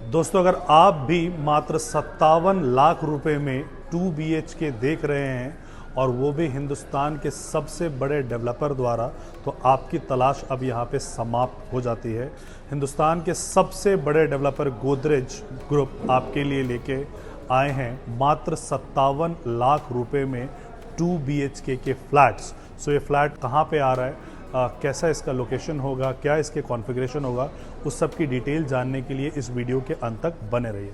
दोस्तों, अगर आप भी मात्र 57 लाख रुपए में 2 BHK देख रहे हैं और वो भी हिंदुस्तान के सबसे बड़े डेवलपर द्वारा, तो आपकी तलाश अब यहाँ पे समाप्त हो जाती है। हिंदुस्तान के सबसे बड़े डेवलपर गोदरेज ग्रुप आपके लिए लेके आए हैं मात्र 57 लाख रुपए में 2 BHK के फ्लैट्स। सो ये फ्लैट कहाँ पे आ रहा है, कैसा इसका लोकेशन होगा, क्या इसके कॉन्फ़िगरेशन होगा, उस सब की डिटेल जानने के लिए इस वीडियो के अंत तक बने रहिए।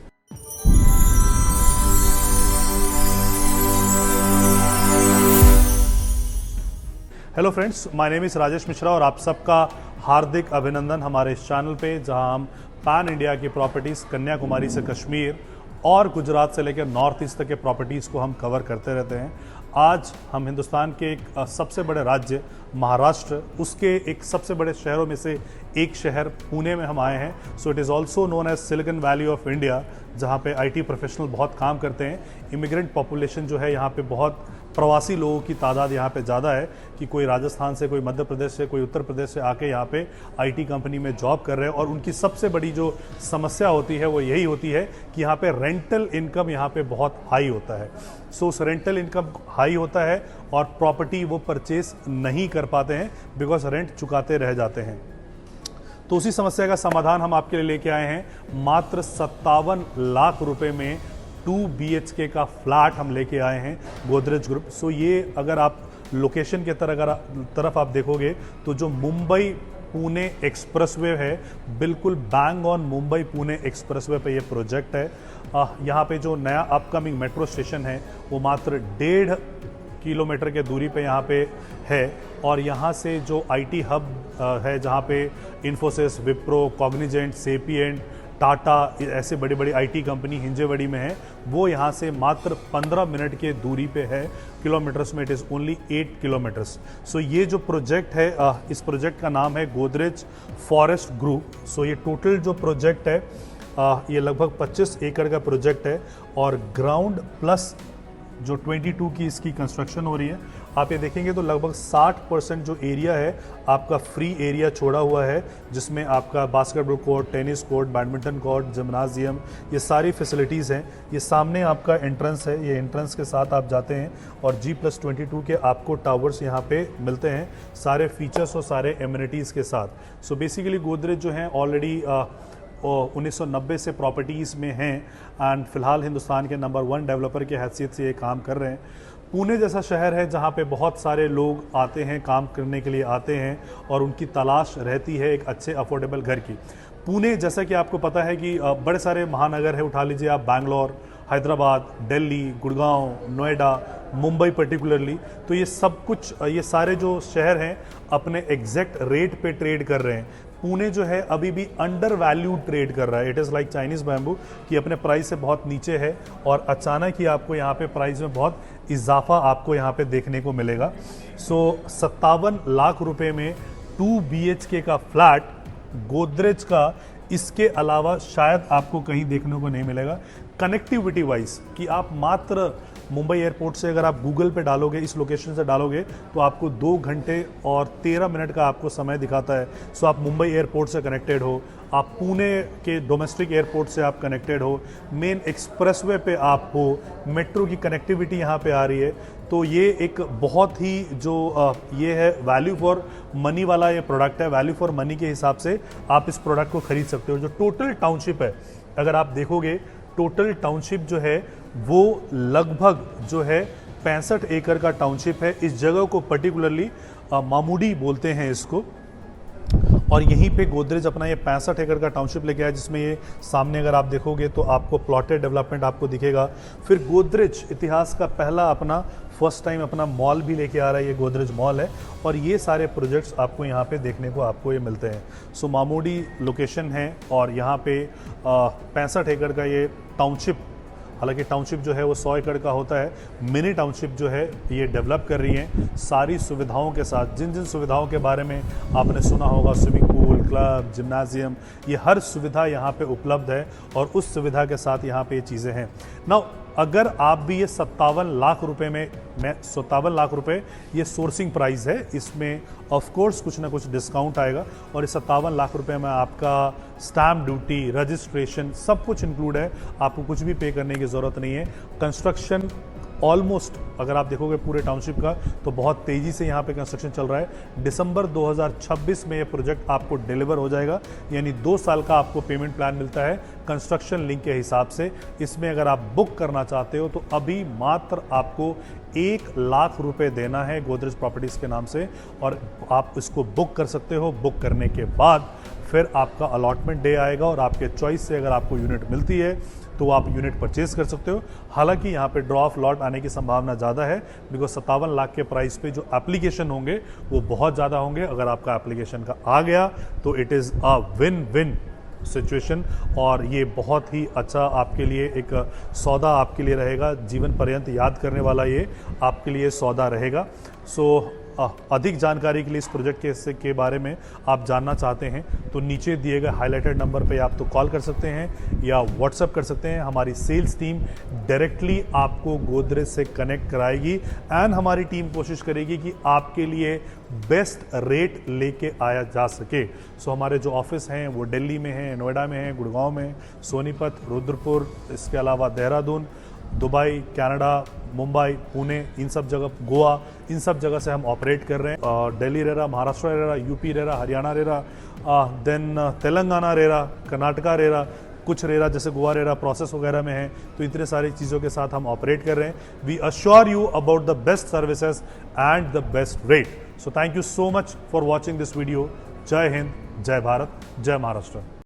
Hello friends, my name is Rajesh Mishra और आप सबका हार्दिक अभिनंदन हमारे इस चैनल पे, जहां हम पैन इंडिया की प्रॉपर्टीज़ कन्याकुमारी से कश्मीर और गुजरात से लेकर नॉर्थ ईस्ट तक के प्रॉपर्टीज़ को हम कवर करते रहते हैं। आज हम हिंदुस्तान के एक सबसे बड़े राज्य महाराष्ट्र, उसके एक सबसे बड़े शहरों में से एक शहर पुणे में हम आए हैं। So it is also known as Silicon Valley of India, जहाँ पे IT प्रोफेशनल बहुत काम करते हैं। इमिग्रेंट पॉपुलेशन जो है यहाँ पे बहुत, प्रवासी लोगों की तादाद यहाँ पे ज़्यादा है कि कोई राजस्थान से, कोई मध्य प्रदेश से, कोई उत्तर प्रदेश से आके यहाँ पे IT कंपनी में जॉब कर रहे हैं। और उनकी सबसे बड़ी जो समस्या होती है वो यही होती है कि यहाँ पे रेंटल इनकम यहाँ पे बहुत हाई होता है। सो उस रेंटल इनकम हाई होता है और प्रॉपर्टी वो परचेस नहीं कर पाते हैं बिकॉज रेंट चुकाते रह जाते हैं। तो उसी समस्या का समाधान हम आपके लिए लेके आए हैं। मात्र 57 लाख रुपए में 2 BHK का फ्लैट हम लेके आए हैं गोदरेज ग्रुप। सो ये अगर आप लोकेशन के तरफ आप देखोगे तो जो मुंबई पुणे एक्सप्रेसवे है, बिल्कुल bang on Mumbai Pune expressway पे ये प्रोजेक्ट है। यहाँ पे जो नया अपकमिंग मेट्रो स्टेशन है वो मात्र 1.5 किलोमीटर के दूरी पे यहाँ पे है। और यहाँ से जो IT हब है, जहाँ पे इन्फोसिस, विप्रो, कॉग्निजेंट, सेपिएंट, टाटा, ऐसे बड़ी बड़ी IT कंपनी हिंजेवड़ी में है, वो यहाँ से मात्र 15 मिनट के दूरी पे है। किलोमीटर्स में इट इज़ ओनली 8 किलोमीटर्स। सो ये जो प्रोजेक्ट है, इस प्रोजेक्ट का नाम है गोदरेज फॉरेस्ट ग्रुप। सो ये टोटल जो प्रोजेक्ट है, ये लगभग 25 एकड़ का प्रोजेक्ट है और ग्राउंड प्लस जो 22 की इसकी कंस्ट्रक्शन हो रही है। आप ये देखेंगे तो लगभग 60% जो एरिया है आपका फ्री एरिया छोड़ा हुआ है, जिसमें आपका basketball court, tennis court, badminton court, gymnasium, ये सारी फैसिलिटीज़ हैं। ये सामने आपका एंट्रेंस है, ये एंट्रेंस के साथ आप जाते हैं और G+22 के आपको टावर्स यहाँ पे मिलते हैं, सारे फीचर्स और सारे एमिनिटीज़ के साथ। सो बेसिकली गोदरेज जो हैं ऑलरेडी 1990 से प्रॉपर्टीज़ में हैं एंड फिलहाल हिंदुस्तान के नंबर 1 डेवलपर की हैसियत से ये काम कर रहे हैं। पुणे जैसा शहर है जहाँ पे बहुत सारे लोग आते हैं, काम करने के लिए आते हैं और उनकी तलाश रहती है एक अच्छे अफोर्डेबल घर की। पुणे, जैसा कि आपको पता है कि बड़े सारे महानगर है, उठा लीजिए आप बैंगलोर, हैदराबाद, दिल्ली, गुड़गांव, नोएडा, मुंबई पर्टिकुलरली, तो ये सब कुछ, ये सारे जो शहर हैं अपने एग्जैक्ट रेट पे ट्रेड कर रहे हैं। पुणे जो है अभी भी अंडर वैल्यू ट्रेड कर रहा है। It is like Chinese bamboo कि अपने प्राइस से बहुत नीचे है और अचानक ही आपको यहाँ पे प्राइस में बहुत इजाफा आपको यहाँ पे देखने को मिलेगा। सो 57 लाख रुपए में 2 BHK का फ्लैट गोदरेज का, इसके अलावा शायद आपको कहीं देखने को नहीं मिलेगा। कनेक्टिविटी वाइज कि आप मात्र मुंबई एयरपोर्ट से अगर आप गूगल पे डालोगे, इस लोकेशन से डालोगे, तो आपको 2 घंटे और 13 मिनट का आपको समय दिखाता है। सो आप मुंबई एयरपोर्ट से कनेक्टेड हो, आप पुणे के डोमेस्टिक एयरपोर्ट से आप कनेक्टेड हो, मेन एक्सप्रेसवे पे आप हो, मेट्रो की कनेक्टिविटी यहाँ पे आ रही है। तो ये एक बहुत ही जो ये है वैल्यू फॉर मनी वाला ये प्रोडक्ट है। वैल्यू फॉर मनी के हिसाब से आप इस प्रोडक्ट को खरीद सकते हो। जो टोटल टाउनशिप है, अगर आप देखोगे टोटल टाउनशिप जो है वो लगभग जो है 65 एकड़ का टाउनशिप है। इस जगह को पर्टिकुलरली मामूडी बोलते हैं इसको, और यहीं पे गोदरेज अपना ये 65 एकड़ का टाउनशिप लेके आया, जिसमें ये सामने अगर आप देखोगे तो आपको प्लॉटेड डेवलपमेंट आपको दिखेगा। फिर गोदरेज इतिहास का पहला अपना फर्स्ट टाइम अपना मॉल भी लेके आ रहा है, ये गोदरेज मॉल है। और ये सारे प्रोजेक्ट्स आपको यहाँ पे देखने को आपको ये मिलते हैं। सो मामूडी लोकेशन है और यहाँ पे 65 एकड़ का ये टाउनशिप, हालांकि टाउनशिप जो है वो 100 एकड़ का होता है, मिनी टाउनशिप जो है ये डेवलप कर रही है सारी सुविधाओं के साथ। जिन जिन सुविधाओं के बारे में आपने सुना होगा, स्विमिंग पूल, क्लब, जिम्नाजियम, ये हर सुविधा यहाँ पे उपलब्ध है और उस सुविधा के साथ यहाँ पे ये चीज़ें हैं। नाउ अगर आप भी ये 57 लाख रुपए में, मैं 57 लाख रुपए ये सोर्सिंग प्राइस है, इसमें ऑफ कोर्स कुछ ना कुछ डिस्काउंट आएगा और इस 57 लाख रुपए में आपका स्टैम्प ड्यूटी, रजिस्ट्रेशन सब कुछ इंक्लूड है, आपको कुछ भी पे करने की ज़रूरत नहीं है। कंस्ट्रक्शन ऑलमोस्ट अगर आप देखोगे पूरे टाउनशिप का तो बहुत तेज़ी से यहाँ पे कंस्ट्रक्शन चल रहा है। दिसंबर 2026 में ये प्रोजेक्ट आपको डिलीवर हो जाएगा, यानी 2 साल का आपको पेमेंट प्लान मिलता है कंस्ट्रक्शन लिंक के हिसाब से। इसमें अगर आप बुक करना चाहते हो तो अभी मात्र आपको 1 लाख रुपए देना है गोदरेज प्रॉपर्टीज़ के नाम से और आप इसको बुक कर सकते हो। बुक करने के बाद फिर आपका अलॉटमेंट डे आएगा और आपके चॉइस से अगर आपको यूनिट मिलती है तो आप यूनिट परचेज कर सकते हो। हालांकि यहाँ पे ड्रॉ ऑफ लॉट आने की संभावना ज़्यादा है, बिकॉज 57 लाख के प्राइस पे जो एप्लीकेशन होंगे वो बहुत ज़्यादा होंगे। अगर आपका एप्लीकेशन का आ गया तो it is a win win situation और ये बहुत ही अच्छा आपके लिए एक सौदा आपके लिए रहेगा, जीवन पर्यंत याद करने वाला ये आपके लिए सौदा रहेगा। सो अधिक जानकारी के लिए इस प्रोजेक्ट के बारे में आप जानना चाहते हैं तो नीचे दिए गए हाईलाइटेड नंबर पे आप तो कॉल कर सकते हैं या व्हाट्सएप कर सकते हैं। हमारी सेल्स टीम डायरेक्टली आपको गोदरेज से कनेक्ट कराएगी एंड हमारी टीम कोशिश करेगी कि आपके लिए बेस्ट रेट लेके आया जा सके। सो हमारे जो ऑफिस हैं वो दिल्ली में हैं, नोएडा में हैं, गुड़गांव में, सोनीपत, रुद्रपुर, इसके अलावा देहरादून, दुबई, कनाडा, मुंबई, पुणे, इन सब जगह, गोवा, इन सब जगह से हम ऑपरेट कर रहे हैं। दिल्ली रह रहा, महाराष्ट्र रह रहा, यूपी रह रहा, हरियाणा रह रहा, देन तेलंगाना रह रहा, कर्नाटका रह रहा, कुछ रह रहा जैसे गोवा रह रहा प्रोसेस वगैरह में है। तो इतने सारी चीज़ों के साथ हम ऑपरेट कर रहे हैं। We assure you about the best services and the best rate. So thank you so much for watching this video. जय हिंद, जय भारत, जय महाराष्ट्र।